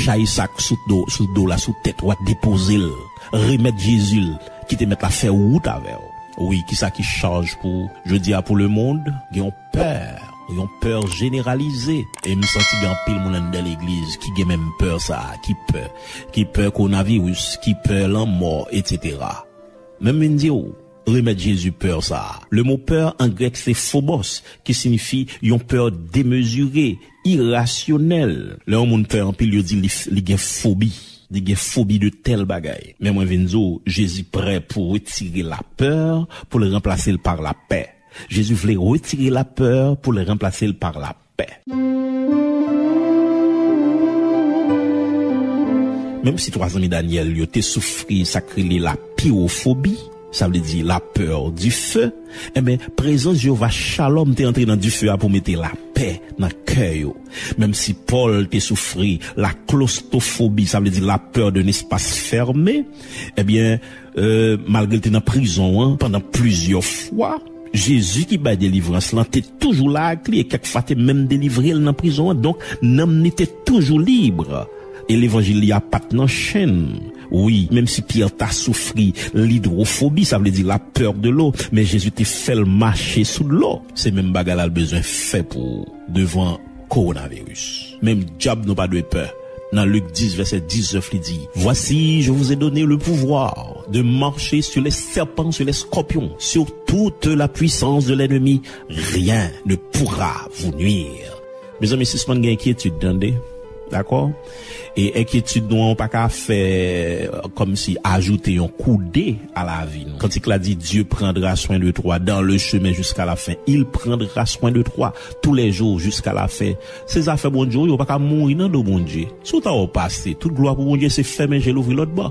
chaille sac sous dos là sous tête ou déposer remettre Jésus qui te mettre la faire route avec. Oui, qui ça qui charge pour je dis pour le monde, ils ont peur généralisée et me senti bien pile monde dans l'église qui a même peur ça, qui peur coronavirus, qui peur la mort etc. Même me dit remettre Jésus peur ça. Le mot peur en grec c'est phobos qui signifie une peur démesurée, irrationnelle. Le monde peur en pile il dit il a phobie de tel bagaille. Mais moi Vinzo, Jésus prêt pour retirer la peur pour le remplacer par la paix. Jésus voulait retirer la peur pour le remplacer par la paix. Même si 3 amis Daniel yo te souffri sacré la pyrophobie, ça veut dire la peur du feu, eh ben présence Jéhovah Shalom t'est entré dans du feu pour mettre la paix dans cœur. Même si Paul t'est souffri la claustrophobie, ça veut dire la peur d'un espace fermé, eh bien malgré t'es dans prison pendant plusieurs fois, Jésus qui bat délivrance là t'es toujours là et quelquefois t'es même délivré dans prison, donc n'homme n'était toujours libre. Et l'évangile y a pas de chaîne. Oui, même si Pierre t'a souffri l'hydrophobie, ça veut dire la peur de l'eau, mais Jésus t'a fait le marcher sous l'eau. C'est même bagarre là le besoin fait pour devant coronavirus. Même diable n'a pas de peur. Dans Luc 10 verset 19 il dit: voici je vous ai donné le pouvoir de marcher sur les serpents, sur les scorpions, sur toute la puissance de l'ennemi, rien ne pourra vous nuire. Mes amis, si ce n'est pas inquiétude, d'accord? Et inquiétude non pas qu'à faire comme si ajouter un coup dé à la vie. Quand il a dit Dieu prendra soin de toi dans le chemin jusqu'à la fin, il prendra soin de toi tous les jours jusqu'à la fin. Ces affaires bon Dieu, il pas qu'à mourir dans le bon Dieu. Sous ta passé, toute gloire pour bon Dieu c'est fait mais j'ai l'ouvrir l'autre bas.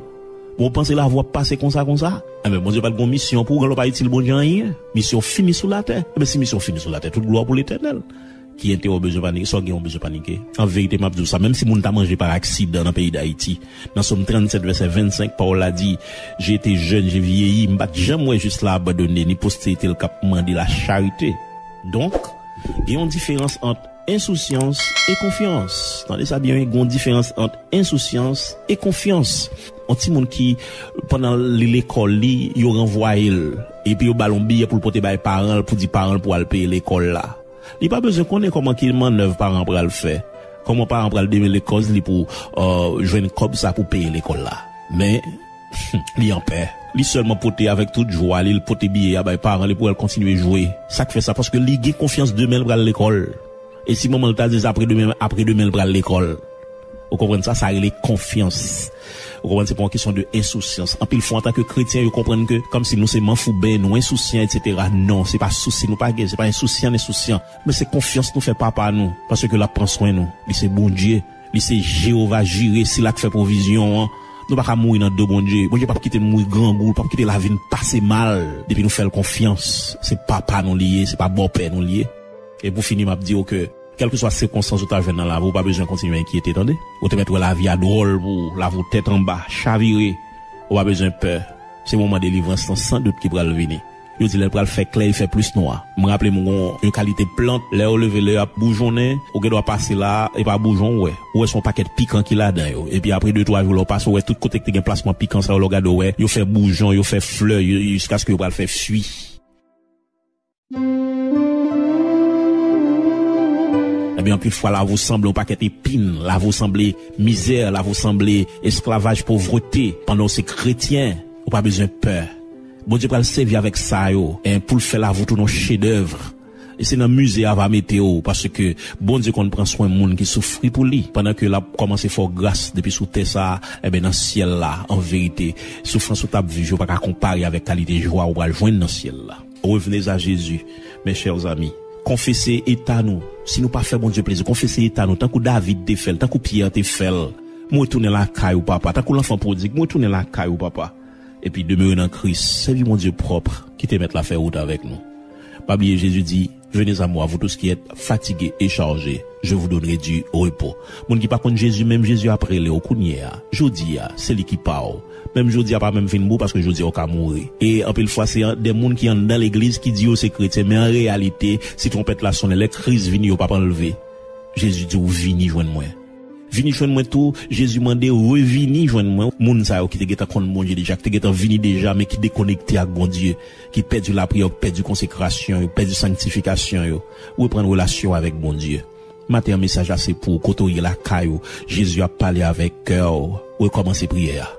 Vous pensez la voie passer comme ça? Eh ben, bon Dieu pas de bonne mission pour pas utile bon Dieu rien. Mission finie sous la terre. Eh ben, si mission finie sous la terre, toute gloire pour l'Éternel. Qui était au besoin de paniquer, soit qui ont besoin de paniquer. En vérité, m'a dit ça, même si moun t'a mangé par accident dans le pays d'Haïti, dans Somme 37, verset 25, Paul a dit, j'ai été jeune, j'ai vieilli, m'bat jamais juste là abandonné, ni postérité le cap mandé la charité. Donc, il y a une différence entre insouciance et confiance. Attendez ça bien, il y a une différence entre insouciance et confiance. Un petit monde qui, pendant l'école, il renvoie, et puis il ballon billet pour le porter par les parents, pour dire parents pour aller payer l'école là. Il pas besoin qu'on ait comment qu'il manœuvre parents pour le faire. Comment parents pour le donner les causes pour jouer comme ça pour payer l'école là. Mais il en paix. Il seulement porter avec toute joie, il porter billet à parents pour continuer à jouer. Ça fait ça parce que il a confiance demain pour l'école. Et si maman t'a dit après demain pour l'école. Vous comprenez ça, ça est confiance. Vous comprenez, c'est pas une question de insouciance. En pile fois, en tant que chrétien, vous comprenez que, comme si nous c'est manfoubé, nous insouciants, etc. Non, c'est pas souci, nous pas gay, c'est pas insouciant, mais c'est confiance nous fait papa nous. Parce que là, prend soin nous. Il c'est bon Dieu. Il c'est Jéhovah Jireh, c'est là que fait provision, Nous pas mourir dans deux bon Dieu. Bon Dieu pas quitter mourir grand goût, pas quitter la vie passer mal. Depuis nous faire confiance. C'est papa nous lié, c'est pas bon père nous lié. Et pour finir, m'a dit que, quelle que soit la circonstance où tu as dans la vie, pas besoin de continuer à inquiéter, attendez. Ou te mettre la vie à drôle pour la vous tête en bas, chavirer. Ou pas besoin de peur. C'est le moment de délivrance sans doute qui va le venir. Il dit, il va le faire clair, il fait plus noir. Me rappelle, une qualité plante, là, au lever, là, bougeonner, ou qu'il doit passer là, et pas bougeon, ouais. Ou est son paquet piquant qu'il a dedans, et puis après 2-3 jours, on passe, ouais, tout côté qui a un placement piquant, ça, on regarde, ouais. Il fait bougeon, il fait fleur, jusqu'à ce qu'il va le faire fuir. Eh bien, plus fois, là, vous semblez un paquet épine, là, vous semblez misère, là, vous semblez esclavage, pauvreté, pendant ces chrétiens, ou pas besoin de peur. Bon Dieu, pour le servir avec ça, et pour le faire là, vous tout nos chefs-d'œuvre. Et c'est dans le musée à météo, parce que, bon Dieu, qu'on prend soin de monde qui souffre pour lui, pendant que là, commence à faire grâce, depuis sous terre ça, eh bien, dans le ciel là, en vérité, souffrance ou table vie, je ne vais pas comparer avec qualité de joie, ou va le joindre dans le ciel là. Revenez à Jésus, mes chers amis. Confessez état nous. Si nous pas fait bon Dieu plaisir, confessez état nous. Tant que David te fait, tant que Pierre te fait, moi tourner la caille ou papa. Tant que l'enfant prodigue, moi tourner la caille ou papa. Et puis demeurer dans Christ. Servir mon Dieu propre, qui te mette la faire route avec nous. Pas oublier, Jésus dit, venez à moi, vous tous qui êtes fatigués et chargés, je vous donnerai du repos. Mon qui par contre Jésus, même Jésus après le au counier, jodi c'est lui qui parle. Même jodi a pas même fin mot parce que jodi au ka mourir. Et en pile fois c'est des monde qui sont dans l'église qui dit c'est chrétien, mais en réalité, si trompette la sonne, les crises viennent pas enlever. Jésus dit ou vini joindre moi. Vini joindre moi tout, Jésus mande revini joindre moi. Moun sa yo qui te geta contre bon Dieu déjà, qui te geta vini déjà mais qui déconnecté avec bon Dieu, qui perdu la prière, perdu consécration, perdu sanctification yo, ou prendre relation avec bon Dieu. Matin un message c'est pour côtoyer la caillou. Jésus a parlé avec cœur, ou commencer prière.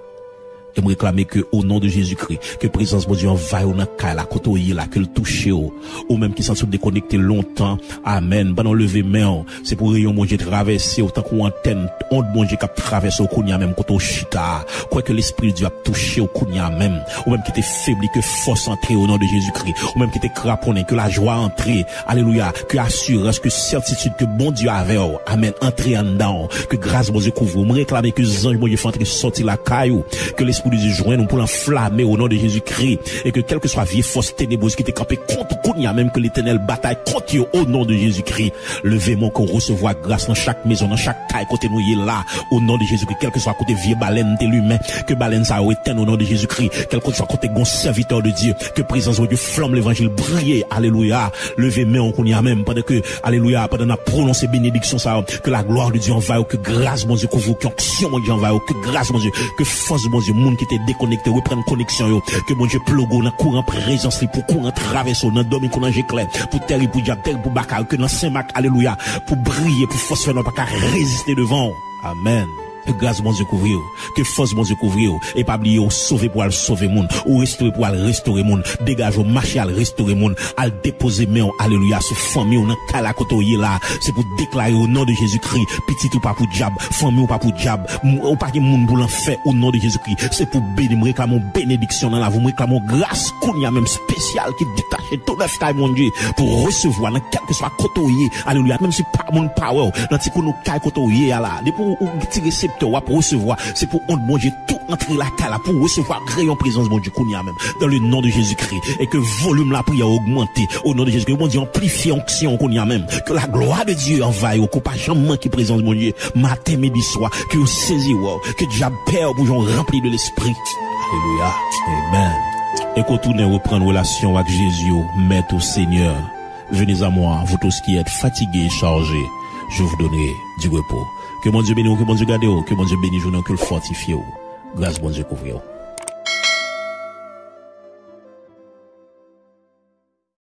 Et me réclamer que au nom de Jésus-Christ, que présence de Dieu envahit ou dans la côtoyer là, que le touche ou même qui sont déconnectés longtemps. Amen. Pendant lever main, c'est pour rayon mon Dieu traverser autant qu'on antenne, onde mon Dieu qui traverse au kounya même côté chita. Quoi que l'esprit de Dieu a touché au kounya même, ou même qui était faibli que force entrer au nom de Jésus-Christ, ou même qui était craponné que la joie entrer. Alléluia, que assurance, que certitude que bon Dieu avait. Amen. Entrer en dedans, que grâce mon Dieu couvre. Me réclamer que les anges mon Dieu font entrer sortir la caillou, que l'esprit de Dieu joint nous pour l'enflammer au nom de Jésus-Christ, et que quelle que soit vieille force ténébreuse qui était campée contre Kounia, même que l'éternel bataille contre eux au nom de Jésus-Christ. Levez-moi qu'on recevoir grâce dans chaque maison, dans chaque caille côté nous y est là au nom de Jésus-Christ, quel que soit côté vieille baleine de l'humain, que baleine ça éteint au nom de Jésus-Christ, quel que soit côté gon serviteur de Dieu, que présence de Dieu flamme l'évangile briller. Alléluia. Levez-moi qu'on y a même pendant que alléluia, pendant qu'on a prononcé bénédiction ça, que la gloire de Dieu envahit, que grâce mon Dieu couvre, que action mon Dieu envahit, que grâce mon Dieu, que force mon Dieu, monde qui était déconnecté, reprendre connexion yo, que mon Dieu plogo dans courant présence li pour courant traverser dans domaine qu'on ange clair, pour terre pour diable, terre pour bakar, que dans Saint-Marc, alléluia, pour briller, pour force faire non pas résister devant. Amen. Que grâce mon Dieu couvrir, que force mon Dieu couvrir, et pas oublier, sauver pour aller sauver monde, ou restaurer pour aller restaurer monde, dégage au marché à restaurer monde, à déposer main, alléluia, sur famille, on a kala kotoye là, c'est pour déclarer au nom de Jésus-Christ, petit ou pas pour diable, famille ou pas pour diable, ou pas que monde pour l'enfer au nom de Jésus-Christ, c'est pour bénir, me réclamons bénédiction dans la vie, me réclamons grâce qu'on y a même spécial qui détache tout neuf taille mon Dieu, pour recevoir, dans quel que soit kotoye, alléluia, même si pas mon power, dans ce qu'on nous caille kotoye là, pour tirer pour recevoir, c'est pour on bon Dieu tout entrer la cala pour recevoir rayon présence bon Dieu qu'on y a même dans le nom de Jésus-Christ, et que volume la prière augmenter au nom de Jésus-Christ, bon Dieu amplifie onction qu'on y a même, que la gloire de Dieu envahit, qu'on pas jamais manquer présence bon Dieu matin midi soir, que vous saisissez que diable père pour rempli de l'esprit. Alléluia. Amen. Et qu'on tourne reprendre relation avec Jésus, maître Seigneur. Venez à moi, vous tous qui êtes fatigués et chargés, je vous donnerai du repos. Que mon Dieu bénisse, que mon Dieu garde, que mon Dieu bénisse, que le fortifie. Grâce, bon Dieu, couvre.